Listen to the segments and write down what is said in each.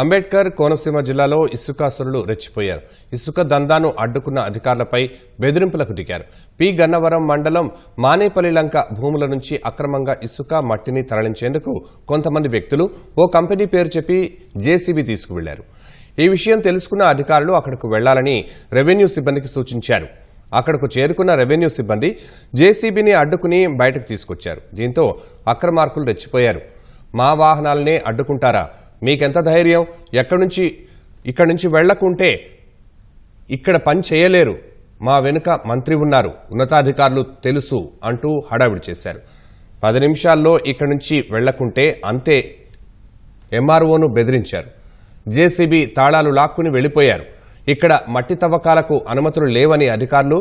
అంబేద్కర్ కోనసీమ జిల్లాలో ఇసుకాసురులు రెచ్చిపోయారు. ఇసుక దందాను అడ్డుకున్న అధికారులపై బెదిరింపులకు దిగారు. పి గన్నవరం మండలం మానేపల్లి లంక భూముల నుంచి అక్రమంగా ఇసుక మట్టిని తరలించేందుకు కొంతమంది వ్యక్తులు ఓ కంపెనీ పేరు చెప్పి జేసీబీ తీసుకువెళ్లారు. ఈ విషయం తెలుసుకున్న అధికారులు అక్కడకు వెళ్లాలని రెవెన్యూ సిబ్బందికి సూచించారు. అక్కడకు చేరుకున్న రెవెన్యూ సిబ్బంది జేసీబీని అడ్డుకుని బయటకు తీసుకొచ్చారు. దీంతో అక్రమార్కులు రెచ్చిపోయారు. మా వాహనాలనే అడ్డుకుంటారా? మీకెంత ధైర్యం? ఇక్కడి నుంచి వెళ్లకుంటే ఇక్కడ పని చేయలేరు. మా వెనుక మంత్రి ఉన్నారు, ఉన్నతాధికారులు తెలుసు అంటూ హడావిడి చేశారు. 10 నిమిషాల్లో ఇక్కడి నుంచి వెళ్లకుంటే అంతే ఎంఆర్ఓను బెదిరించారు. జేసీబీ తాళాలు లాక్కుని వెళ్లిపోయారు. ఇక్కడ మట్టి తవ్వకాలకు అనుమతులు లేవని అధికారులు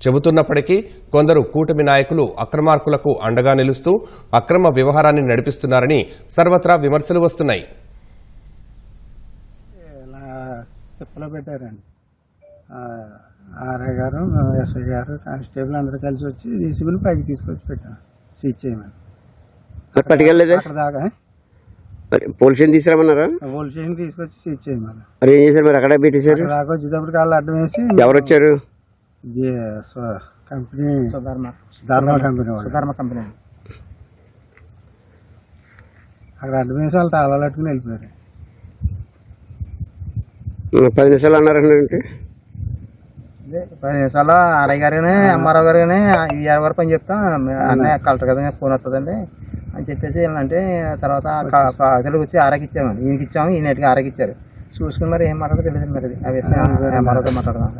చెబుతున్నప్పటికీ కొందరు కూటమి నాయకులు అక్రమార్కులకు అండగా నిలుస్తూ అక్రమ వ్యవహారాన్ని నడిపిస్తున్నారని సర్వత్రా విమర్శలు వస్తున్నాయి. తిప్పలో పెట్టారండి. ఆర్ఐ గారు, ఎస్ఐ గారు, కానిస్టేబుల్ అందరూ కలిసి వచ్చి జేసీబీని పైకి తీసుకొచ్చి పెట్టారు. సీజ్ చేయమని అక్కడ దాకా పోలీస్ స్టేషన్ తీసుకురామన్నారా? పోలీస్ స్టేషన్ తీసుకొచ్చి సీజ్ చేయమని. మరి ఏం చేశారు? మరి అక్కడ పెట్టేశారు. దాకా వచ్చేటప్పుడు కాళ్ళు అడ్డం వేసి ఎవరు వచ్చారు? కంపెనీ కంపెనీ అక్కడ అడ్డం వేసి వాళ్ళు తాళాలు అట్టుకుని వెళ్ళిపోయారు. 10 నిమిషాలు అన్నారంటే 10 నిమిషాల్లో ఆర్ఐ గారిని, ఎంఆర్ఓ గారిని ఈఆర్ గారు పని చెప్తాం అన్నయ్య కలెక్టర్ కదా ఫోన్ వస్తుందండి అని చెప్పేసి ఏంటంటే తర్వాత తెలుగు వచ్చి ఆర్ఐకి ఇచ్చామండి. ఈయనకి ఇచ్చాము, ఈయనటికి ఆర్ఐకి ఇచ్చారు. చూసుకుని మరి ఏం మాట్లాడో తెలియదు. మరి ఆ విషయం ఎంఆర్ఓతో మాట్లాడదాం.